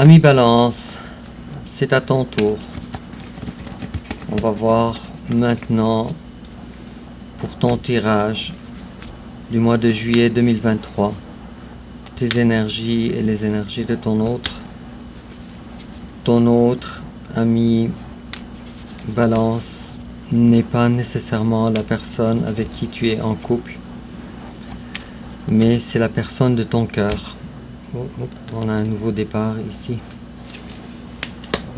Ami Balance, c'est à ton tour. On va voir maintenant pour ton tirage du mois de juillet 2023, tes énergies et les énergies de ton autre. Ton autre ami Balance n'est pas nécessairement la personne avec qui tu es en couple, mais c'est la personne de ton cœur. On a un nouveau départ ici.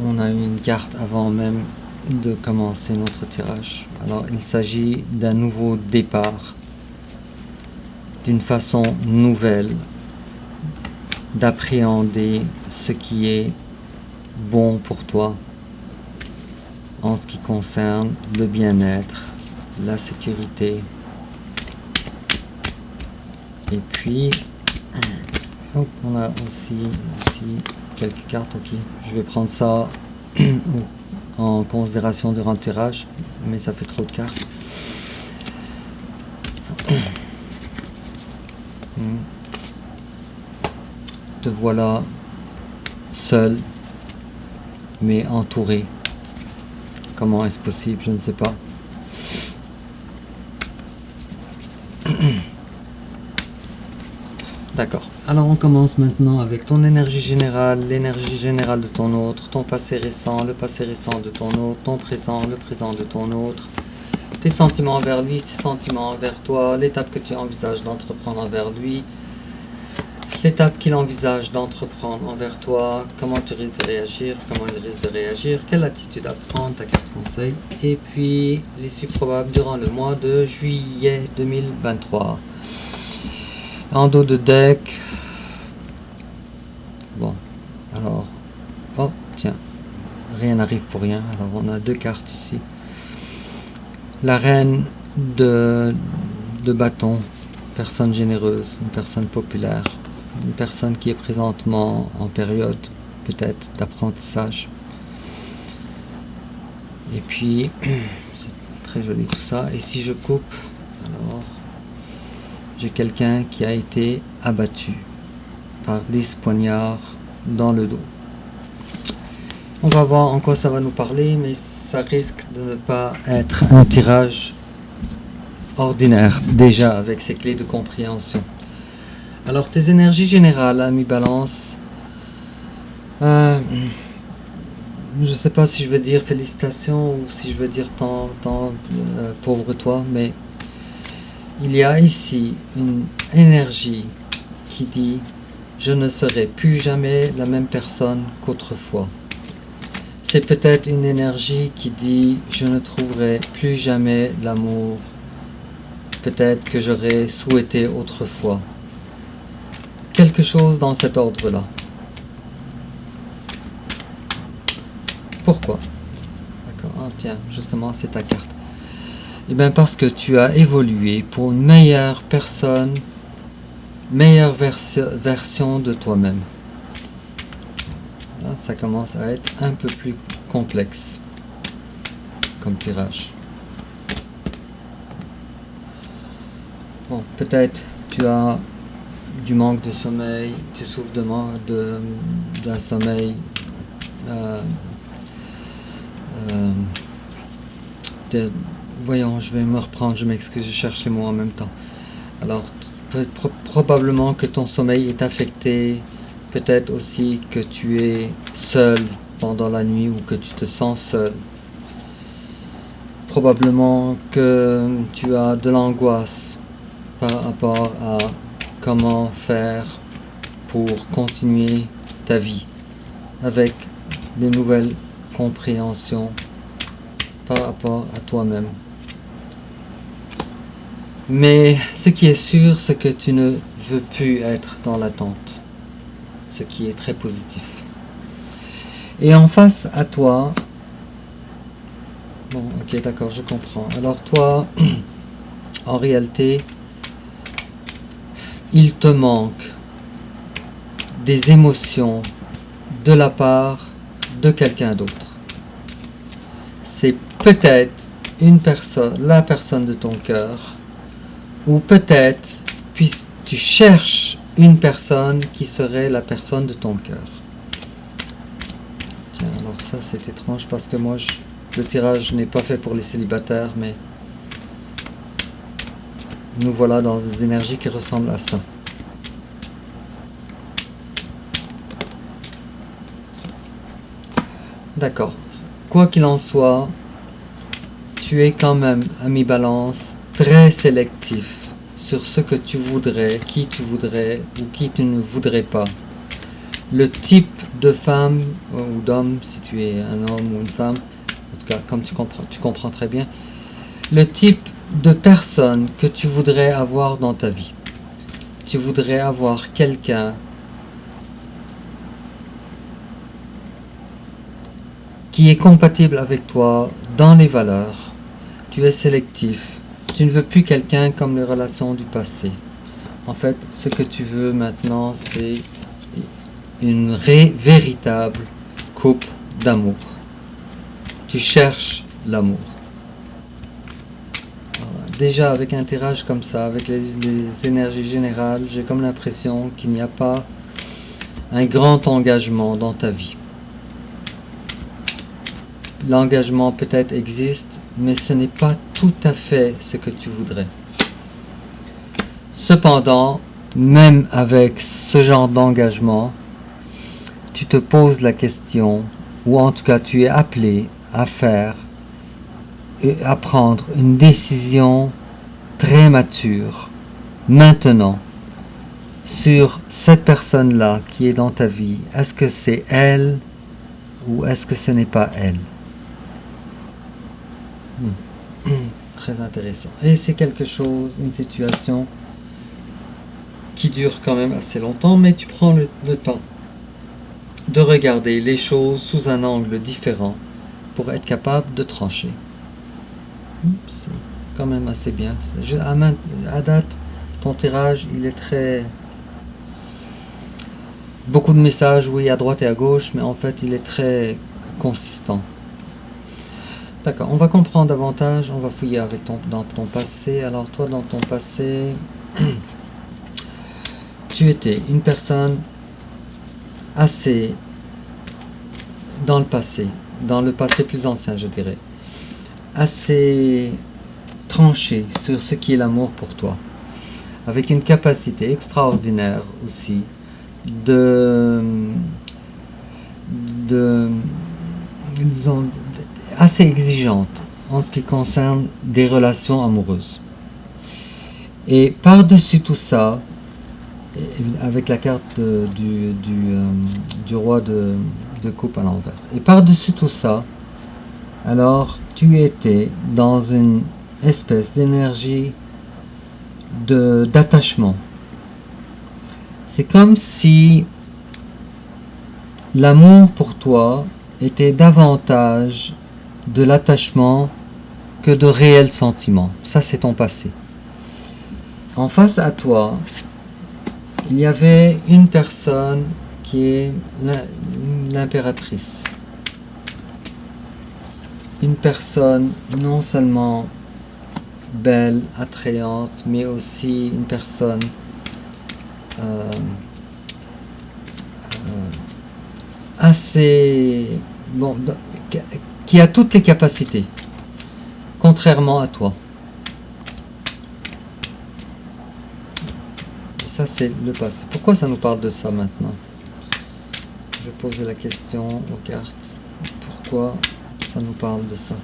On a eu une carte avant même de commencer notre tirage. Alors il s'agit d'un nouveau départ, d'une façon nouvelle d'appréhender ce qui est bon pour toi en ce qui concerne le bien-être, la sécurité. Et puis on a aussi ici quelques cartes. Ok, je vais prendre ça en considération durant le tirage, mais ça fait trop de cartes. Te voilà seul mais entouré. Comment est-ce possible? Je ne sais pas. D'accord. Alors on commence maintenant avec ton énergie générale, l'énergie générale de ton autre, ton passé récent, le passé récent de ton autre, ton présent, le présent de ton autre, tes sentiments envers lui, ses sentiments envers toi, l'étape que tu envisages d'entreprendre envers lui, l'étape qu'il envisage d'entreprendre envers toi, comment tu risques de réagir, comment il risque de réagir, quelle attitude à prendre, ta carte conseil, et puis l'issue probable durant le mois de juillet 2023. En dos de deck. Bon, alors, oh tiens, rien n'arrive pour rien. Alors on a deux cartes ici. La reine de bâton, personne généreuse, une personne populaire, une personne qui est présentement en période peut-être d'apprentissage. Et puis, c'est très joli tout ça. Et si je coupe, alors, j'ai quelqu'un qui a été abattu par 10 poignards dans le dos. On va voir en quoi ça va nous parler, mais ça risque de ne pas être un tirage ordinaire, déjà avec ses clés de compréhension. Alors, tes énergies générales, ami Balance, je ne sais pas si je veux dire félicitations ou si je veux dire pauvre toi, mais il y a ici une énergie qui dit « Je ne serai plus jamais la même personne qu'autrefois ». C'est peut-être une énergie qui dit « Je ne trouverai plus jamais l'amour, peut-être que j'aurais souhaité autrefois ». Quelque chose dans cet ordre-là. Pourquoi? D'accord, ah, tiens, justement, c'est ta carte. Eh bien parce que tu as évolué pour une meilleure personne, meilleure version de toi-même. Là, ça commence à être un peu plus complexe comme tirage. Bon, peut-être tu as du manque de sommeil, tu souffres d'un sommeil voyons, je vais me reprendre, je m'excuse, je cherche les mots en même temps. Alors, probablement que ton sommeil est affecté, peut-être aussi que tu es seul pendant la nuit ou que tu te sens seul. Probablement que tu as de l'angoisse par rapport à comment faire pour continuer ta vie avec des nouvelles compréhensions par rapport à toi-même. Mais ce qui est sûr, c'est que tu ne veux plus être dans l'attente, ce qui est très positif. Et en face à toi, bon, ok, d'accord, je comprends. Alors toi, en réalité, il te manque des émotions de la part de quelqu'un d'autre. C'est peut-être la personne de ton cœur, ou peut-être, puis tu cherches une personne qui serait la personne de ton cœur. ça c'est étrange parce que moi, le tirage n'est pas fait pour les célibataires, mais nous voilà dans des énergies qui ressemblent à ça. D'accord. Quoi qu'il en soit, tu es quand même, ami Balance, très sélectif sur ce que tu voudrais, qui tu voudrais ou qui tu ne voudrais pas. Le type de femme ou d'homme, si tu es un homme ou une femme, en tout cas, comme tu comprends très bien, le type de personne que tu voudrais avoir dans ta vie. Tu voudrais avoir quelqu'un qui est compatible avec toi dans les valeurs. Tu es sélectif. Tu ne veux plus quelqu'un comme les relations du passé. En fait, ce que tu veux maintenant, c'est une véritable coupe d'amour. Tu cherches l'amour. Déjà, avec un tirage comme ça, avec les énergies générales, j'ai comme l'impression qu'il n'y a pas un grand engagement dans ta vie. L'engagement peut-être existe, mais ce n'est pas tout à fait ce que tu voudrais. Cependant, même avec ce genre d'engagement, tu te poses la question, ou en tout cas tu es appelé à faire et à prendre une décision très mature, maintenant, sur cette personne-là qui est dans ta vie. Est-ce que c'est elle ou est-ce que ce n'est pas elle? Très intéressant. Et c'est quelque chose, une situation qui dure quand même assez longtemps, mais tu prends le temps de regarder les choses sous un angle différent pour être capable de trancher. C'est quand même assez bien. À date, ton tirage, il est très... Beaucoup de messages, oui, à droite et à gauche, mais en fait, il est très consistant. D'accord, on va comprendre davantage, on va fouiller avec dans ton passé. Alors toi, dans ton passé, tu étais une personne assez dans le passé plus ancien, je dirais, assez tranché sur ce qui est l'amour pour toi, avec une capacité extraordinaire aussi disons, assez exigeante en ce qui concerne des relations amoureuses. Et par-dessus tout ça, avec la carte du roi de coupe à l'envers, et par-dessus tout ça, alors tu étais dans une espèce d'énergie d'attachement. C'est comme si l'amour pour toi était davantage de l'attachement que de réels sentiments. Ça, c'est ton passé. En face à toi, il y avait une personne qui est l'impératrice. Une personne non seulement belle, attrayante, mais aussi une personne assez... bon, qui a toutes les capacités, contrairement à toi. Et ça, c'est le passé. Pourquoi ça nous parle de ça maintenant? Je pose la question aux cartes. Pourquoi ça nous parle de ça?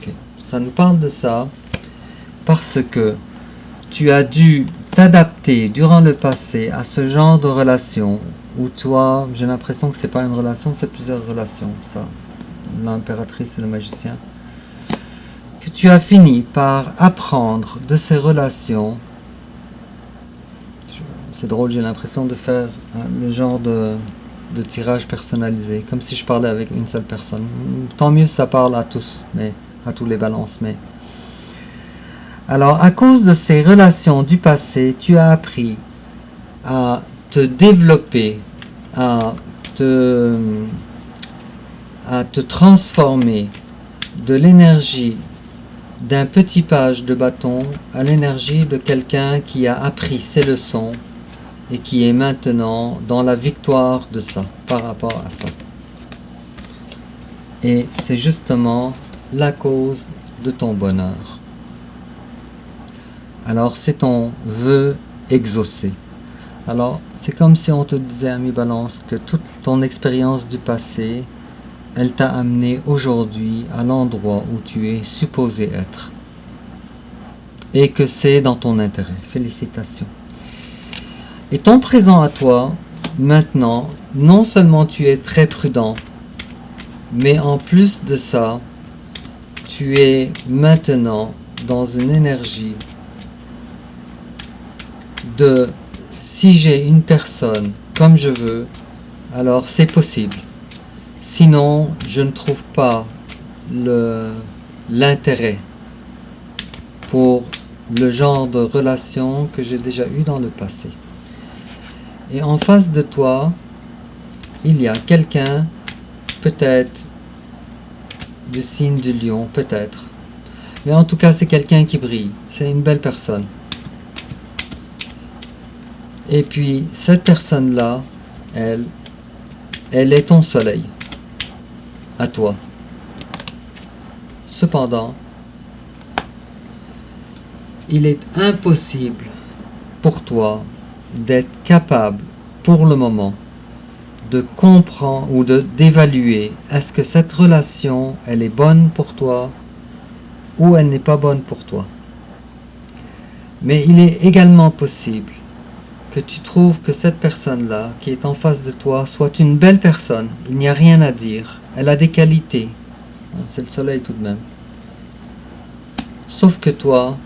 Ok. Ça nous parle de ça parce que tu as dû t'adapter durant le passé à ce genre de relation où toi, j'ai l'impression que c'est pas une relation, c'est plusieurs relations, ça, l'impératrice et le magicien, que tu as fini par apprendre de ces relations. C'est drôle, j'ai l'impression de faire le genre de tirage personnalisé, comme si je parlais avec une seule personne. Tant mieux si ça parle à tous, mais à tous les balances, mais... Alors, à cause de ces relations du passé, tu as appris à te développer, à te transformer de l'énergie d'un petit page de bâton à l'énergie de quelqu'un qui a appris ses leçons et qui est maintenant dans la victoire de ça, par rapport à ça. Et c'est justement la cause de ton bonheur. Alors c'est ton vœu exaucé. Alors c'est comme si on te disait, ami Balance, que toute ton expérience du passé, elle t'a amené aujourd'hui à l'endroit où tu es supposé être. Et que c'est dans ton intérêt. Félicitations. Et ton présent à toi, maintenant, non seulement tu es très prudent, mais en plus de ça, tu es maintenant dans une énergie de si j'ai une personne comme je veux, alors c'est possible. Sinon, je ne trouve pas l'intérêt pour le genre de relation que j'ai déjà eu dans le passé. Et en face de toi, il y a quelqu'un, peut-être du signe du lion, peut-être. Mais en tout cas, c'est quelqu'un qui brille. C'est une belle personne. Et puis, cette personne-là, elle est ton soleil. À toi. Cependant, il est impossible pour toi d'être capable, pour le moment, de comprendre ou d'évaluer est-ce que cette relation, elle est bonne pour toi ou elle n'est pas bonne pour toi. Mais il est également possible que tu trouves que cette personne-là, qui est en face de toi, soit une belle personne. Il n'y a rien à dire. Elle a des qualités. C'est le soleil tout de même. Sauf que toi,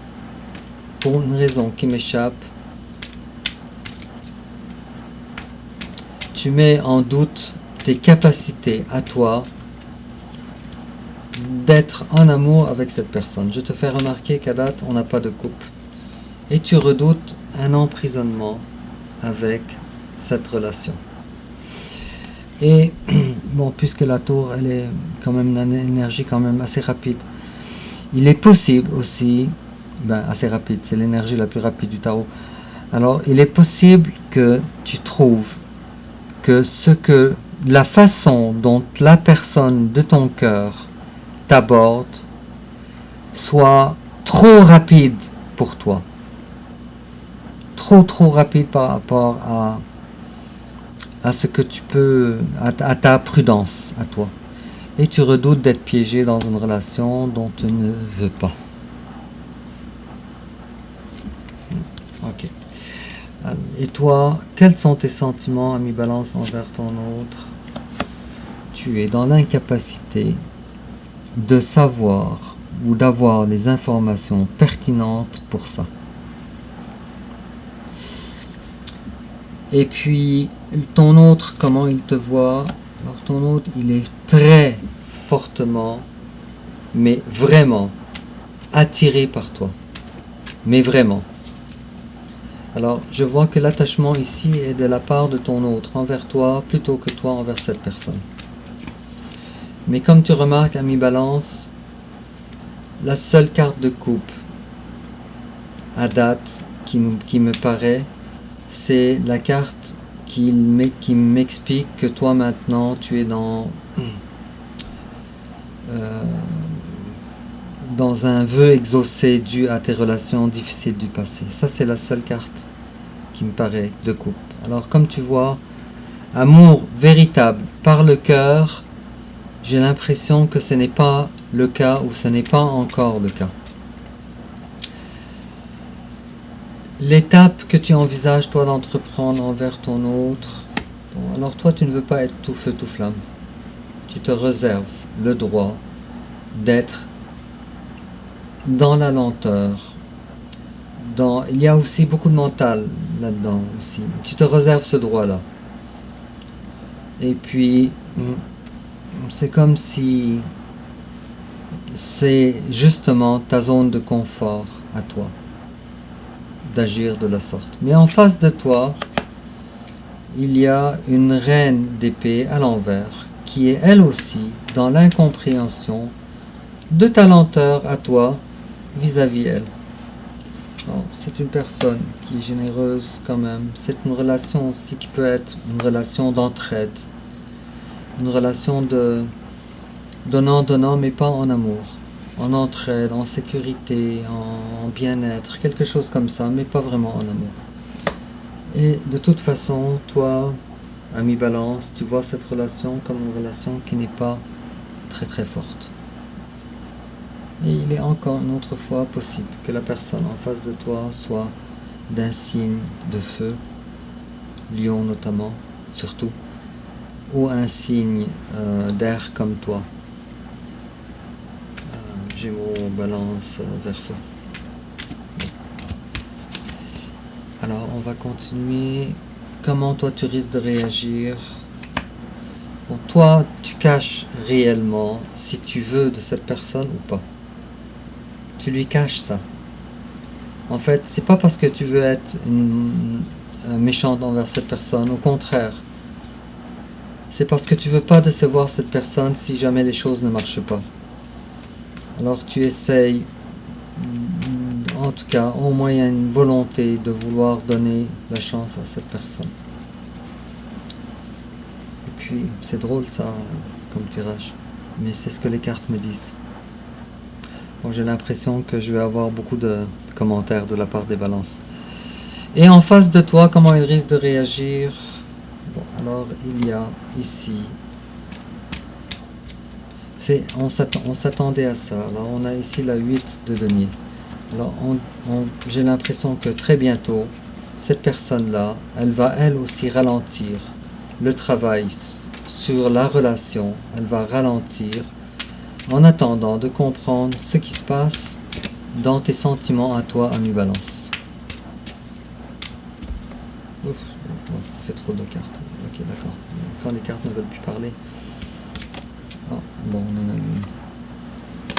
pour une raison qui m'échappe, tu mets en doute tes capacités à toi d'être en amour avec cette personne. Je te fais remarquer qu'à date, on n'a pas de couple. Et tu redoutes un emprisonnement avec cette relation. Et, bon, puisque la tour, elle est quand même une énergie quand même assez rapide, il est possible aussi, assez rapide, c'est l'énergie la plus rapide du tarot. Alors, il est possible que tu trouves que la façon dont la personne de ton cœur t'aborde soit trop rapide pour toi. Trop rapide par rapport à ce que tu peux, à ta prudence, à toi. Et tu redoutes d'être piégé dans une relation dont tu ne veux pas. Ok. Et toi, quels sont tes sentiments, ami Balance, envers ton autre? Tu es dans l'incapacité de savoir ou d'avoir les informations pertinentes pour ça. Et puis, ton autre, comment il te voit? Alors, ton autre, il est très fortement, mais vraiment, attiré par toi. Mais vraiment. Alors, je vois que l'attachement ici est de la part de ton autre envers toi, plutôt que toi envers cette personne. Mais comme tu remarques, ami Balance, la seule carte de coupe à date qui me paraît, c'est la carte qui m'explique que toi maintenant tu es dans un vœu exaucé dû à tes relations difficiles du passé. Ça, c'est la seule carte qui me paraît de coupe. Alors comme tu vois, amour véritable par le cœur, j'ai l'impression que ce n'est pas le cas ou ce n'est pas encore le cas. L'étape que tu envisages toi d'entreprendre envers ton autre, bon, alors toi tu ne veux pas être tout feu tout flamme. Tu te réserves le droit d'être dans la lenteur. Il y a aussi beaucoup de mental là-dedans aussi. Tu te réserves ce droit-là. Et puis, c'est comme si c'est justement ta zone de confort à toi d'agir de la sorte. Mais en face de toi, il y a une reine d'épée à l'envers qui est elle aussi dans l'incompréhension de ta lenteur à toi vis-à-vis elle. Alors, c'est une personne qui est généreuse quand même. C'est une relation aussi qui peut être une relation d'entraide. Une relation de donnant, mais pas en amour. En entraide, en sécurité, en bien-être, quelque chose comme ça, mais pas vraiment en amour. Et de toute façon, toi, ami Balance, tu vois cette relation comme une relation qui n'est pas très très forte. Et il est encore une autre fois possible que la personne en face de toi soit d'un signe de feu, lion notamment, surtout, ou un signe d'air comme toi, Gémeaux, Balance, Verseau. Alors on va continuer. Comment toi tu risques de réagir? Bon, toi tu caches réellement si tu veux de cette personne ou pas. Tu lui caches ça. En fait, c'est pas parce que tu veux être méchante envers cette personne, au contraire. C'est parce que tu veux pas décevoir cette personne si jamais les choses ne marchent pas. Alors tu essayes, en tout cas, au moins il y a une volonté de vouloir donner la chance à cette personne. Et puis, c'est drôle ça, comme tirage, mais c'est ce que les cartes me disent. Bon, j'ai l'impression que je vais avoir beaucoup de commentaires de la part des balances. Et en face de toi, comment il risque de réagir? Bon, alors il y a ici... On s'attendait à ça. Alors on a ici la 8 de denier. Alors j'ai l'impression que très bientôt, cette personne-là, elle va elle aussi ralentir le travail sur la relation. Elle va ralentir en attendant de comprendre ce qui se passe dans tes sentiments à toi, ami Balance. Ouf, ça fait trop de cartes. Ok, d'accord. Quand les cartes ne veulent plus parler. Ah, bon, on en a une.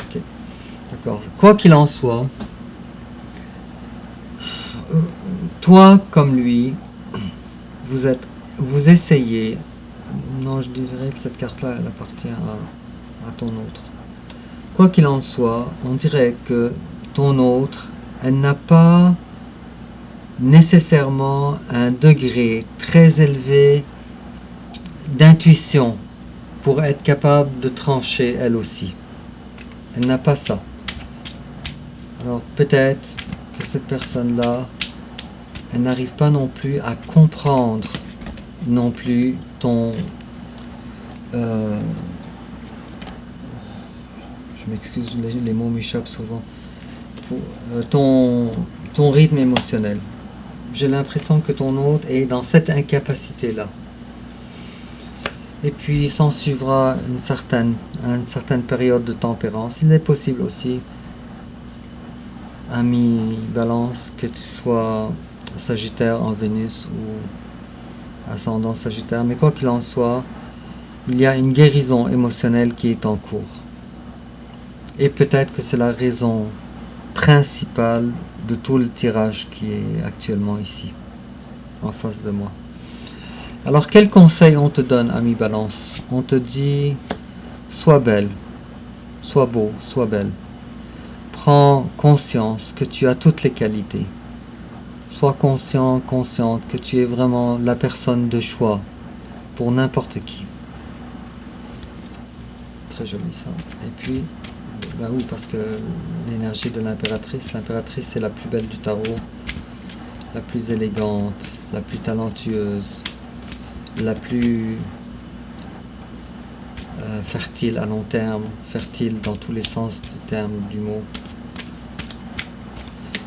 Ok, d'accord. Quoi qu'il en soit, toi comme lui, vous essayez. Non, je dirais que cette carte-là, elle appartient à ton autre. Quoi qu'il en soit, on dirait que ton autre, elle n'a pas nécessairement un degré très élevé d'intuition pour être capable de trancher elle aussi. Elle n'a pas ça. Alors peut-être que cette personne-là, elle n'arrive pas non plus à comprendre non plus ton... je m'excuse, les mots m'échappent souvent. Ton rythme émotionnel. J'ai l'impression que ton autre est dans cette incapacité-là. Et puis s'en suivra une certaine période de tempérance. Il est possible aussi, ami Balance, que tu sois Sagittaire en Vénus ou ascendant Sagittaire. Mais quoi qu'il en soit, il y a une guérison émotionnelle qui est en cours. Et peut-être que c'est la raison principale de tout le tirage qui est actuellement ici, en face de moi. Alors, quel conseil on te donne, ami Balance? On te dit, sois belle, sois beau, sois belle. Prends conscience que tu as toutes les qualités. Sois conscient, consciente que tu es vraiment la personne de choix pour n'importe qui. Très joli ça. Et puis, bah oui, parce que l'énergie de l'impératrice c'est la plus belle du tarot, la plus élégante, la plus talentueuse, la plus fertile à long terme, fertile dans tous les sens du terme du mot.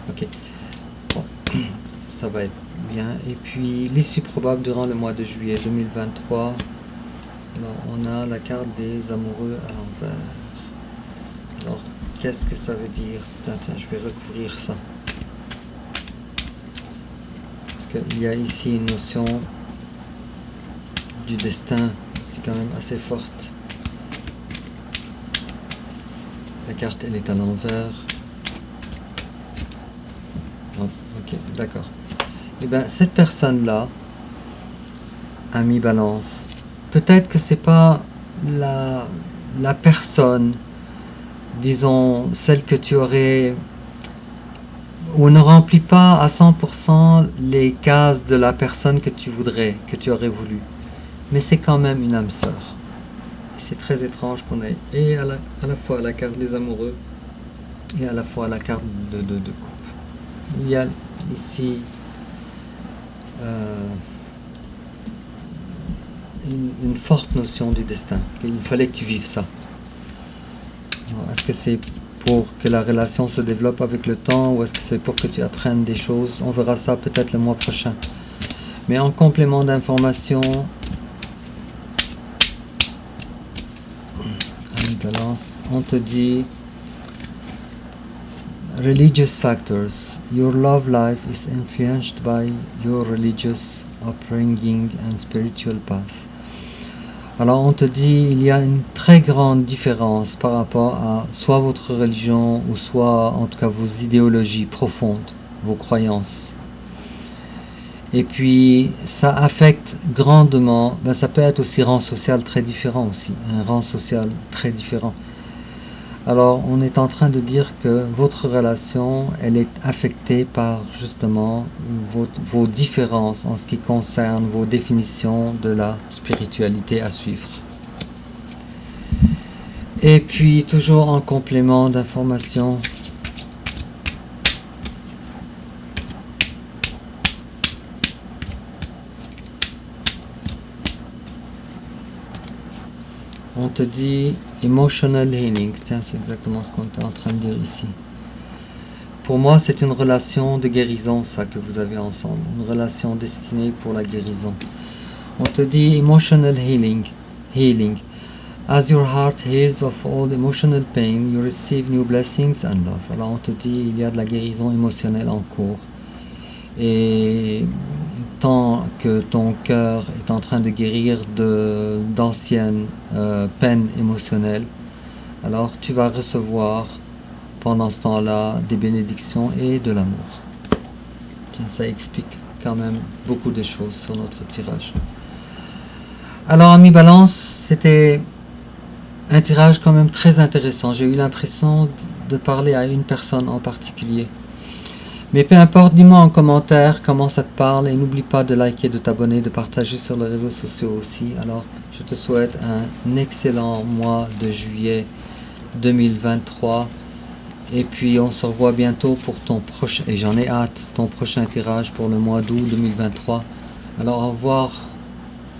Ok, bon, ça va être bien. Et puis l'issue probable durant le mois de juillet 2023. Alors on a la carte des amoureux à l'envers. Alors qu'est-ce que ça veut dire? Attends, je vais recouvrir ça. Parce qu'il y a ici une notion du destin, c'est quand même assez forte. La carte, elle est à l'envers. Oh, ok, d'accord. Et bien, cette personne-là, ami Balance, peut-être que c'est pas la personne, disons, celle que tu aurais ou ne remplit pas à 100% les cases de la personne que tu voudrais, que tu aurais voulu. Mais c'est quand même une âme sœur. C'est très étrange qu'on ait et à la fois la carte des amoureux et à la fois la carte de couple. Il y a ici une forte notion du destin, qu'il fallait que tu vives ça. Est-ce que c'est pour que la relation se développe avec le temps ou est-ce que c'est pour que tu apprennes des choses? On verra ça peut-être le mois prochain. Mais en complément d'information, on te dit religious factors. Your love life is influenced by your religious upbringing and spiritual path. Alors on te dit il y a une très grande différence par rapport à soit votre religion ou soit en tout cas vos idéologies profondes, vos croyances. Et puis ça affecte grandement, ça peut être aussi rang social très différent aussi, un rang social très différent. Alors on est en train de dire que votre relation, elle est affectée par justement vos différences en ce qui concerne vos définitions de la spiritualité à suivre. Et puis toujours en complément d'information, on te dit emotional healing. Tiens, c'est exactement ce qu'on est en train de dire ici. Pour moi, c'est une relation de guérison, ça, que vous avez ensemble. Une relation destinée pour la guérison. On te dit emotional healing. As your heart heals of all emotional pain, you receive new blessings and love. Alors on te dit, il y a de la guérison émotionnelle en cours. Et tant que ton cœur est en train de guérir d'anciennes peines émotionnelles, alors tu vas recevoir pendant ce temps-là des bénédictions et de l'amour. Ça explique quand même beaucoup de choses sur notre tirage. Alors ami Balance, c'était un tirage quand même très intéressant. J'ai eu l'impression de parler à une personne en particulier. Mais peu importe, dis-moi en commentaire comment ça te parle et n'oublie pas de liker, de t'abonner, de partager sur les réseaux sociaux aussi. Alors, je te souhaite un excellent mois de juillet 2023 et puis on se revoit bientôt pour ton prochain, et j'en ai hâte, ton prochain tirage pour le mois d'août 2023. Alors, au revoir.